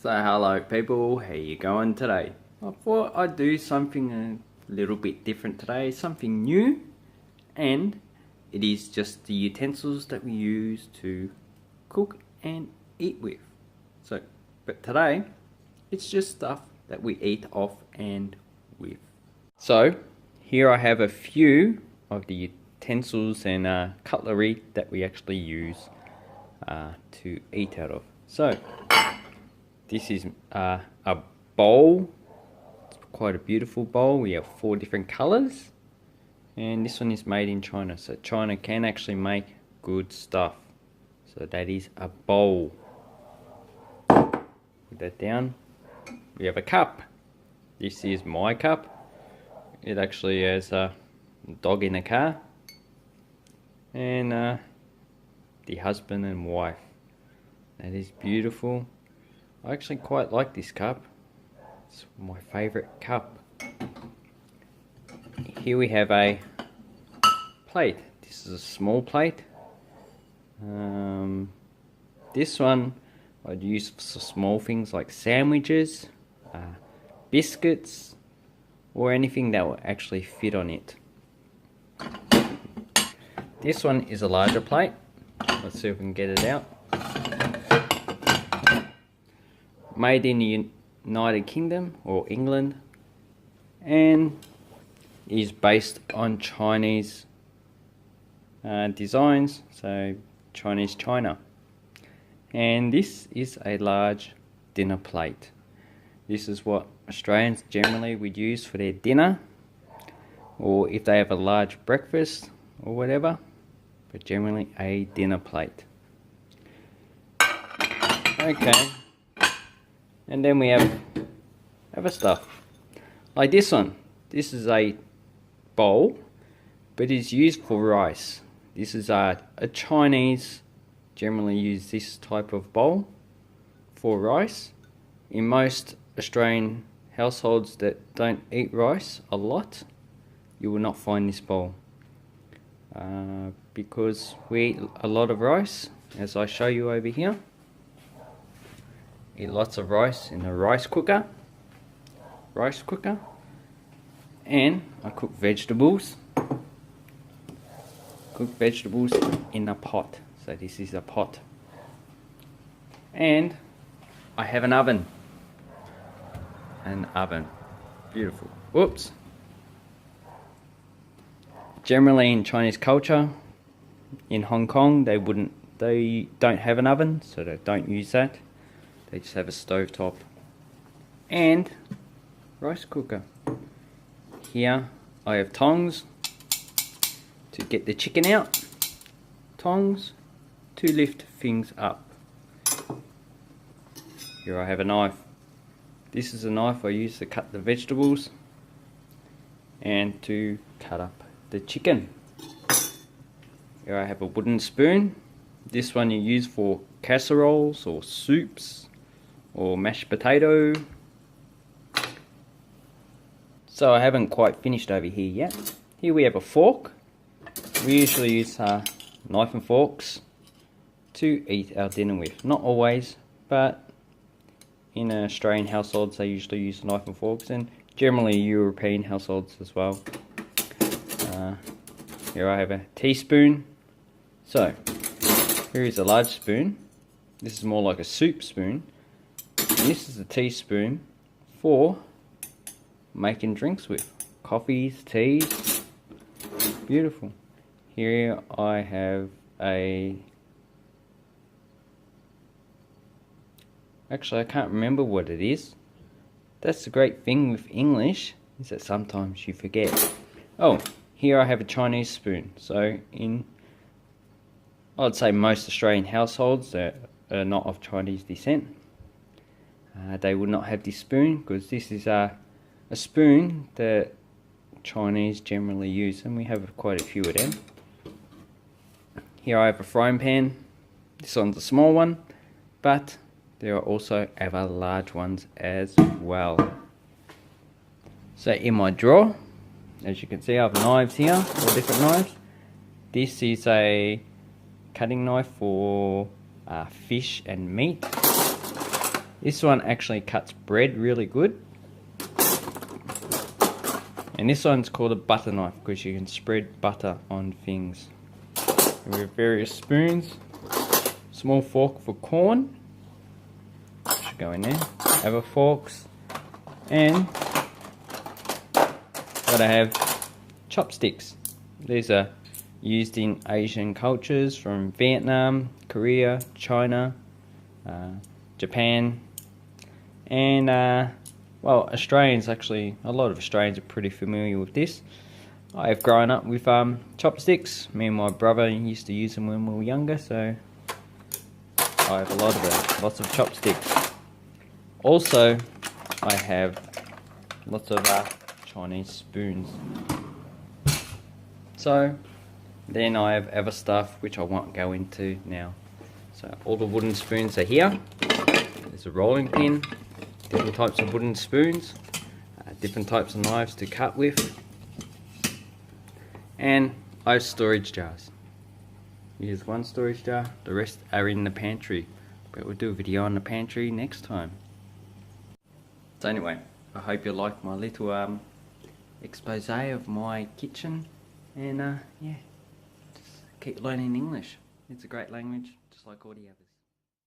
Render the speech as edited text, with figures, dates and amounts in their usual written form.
So hello people, how you going today? I thought I'd do something a little bit different today, something new, and it is just the utensils that we use to cook and eat with. But today, it's just stuff that we eat off and with. So, here I have a few of the utensils and cutlery that we actually use to eat out of. So, this is a bowl. It's quite a beautiful bowl. We have 4 different colors. And this one is made in China. So China can actually make good stuff. So that is a bowl. Put that down. We have a cup. This is my cup. It actually has a dog in a car. And the husband and wife. That is beautiful. I actually quite like this cup. It's my favourite cup. Here we have a plate. This is a small plate. This one I'd use for small things like sandwiches, biscuits, or anything that will actually fit on it. This one is a larger plate. Let's see if we can get it out. Made in the United Kingdom or England, and is based on Chinese designs, so Chinese China. And this is a large dinner plate. This is what Australians generally would use for their dinner, or if they have a large breakfast or whatever, but generally a dinner plate. Okay. And then we have other stuff, like this one. This is a bowl, but it's used for rice. This is a Chinese, generally use this type of bowl for rice. In most Australian households that don't eat rice a lot, you will not find this bowl. Because we eat a lot of rice, as I show you over here. Eat lots of rice in a rice cooker, and I cook vegetables in a pot. So this is a pot, and I have an oven. Beautiful. Whoops. Generally in Chinese culture, in Hong Kong, they don't have an oven, so they don't use that. They just have a stovetop and rice cooker. Here I have tongs to get the chicken out, tongs to lift things up. Here I have a knife. This is a knife I use to cut the vegetables and to cut up the chicken. Here I have a wooden spoon. This one you use for casseroles or soups or mashed potato. So I haven't quite finished over here yet. Here we have a fork. We usually use knife and forks to eat our dinner with. Not always, but in Australian households they usually use knife and forks, and generally European households as well. Here I have a teaspoon. So here is a large spoon. This is more like a soup spoon. This is a teaspoon for making drinks with. Coffees, teas. Beautiful. Here I have actually I can't remember what it is. That's the great thing with English, is that sometimes you forget. Oh, here I have a Chinese spoon. So I'd say most Australian households that are not of Chinese descent, they would not have this spoon, because this is a spoon that Chinese generally use, and we have quite a few of them. Here I have a frying pan. This one's a small one, but there are also other large ones as well. So in my drawer, as you can see, I have knives here, all different knives. This is a cutting knife for fish and meat. This one actually cuts bread really good. And this one's called a butter knife because you can spread butter on things. And we have various spoons. Small fork for corn. Should go in there. Other forks. And gotta have chopsticks. These are used in Asian cultures from Vietnam, Korea, China, Japan, and well, Australians actually, a lot of Australians are pretty familiar with this. I have grown up with chopsticks. Me and my brother used to use them when we were younger, so I have a lot of them, lots of chopsticks. Also, I have lots of Chinese spoons. So, then I have other stuff which I won't go into now. So all the wooden spoons are here. There's a rolling pin, different types of wooden spoons, different types of knives to cut with, and I have storage jars. Here's one storage jar, the rest are in the pantry, but we'll do a video on the pantry next time. So anyway, I hope you like my little expose of my kitchen, and yeah, just keep learning English. It's a great language, just like all the others.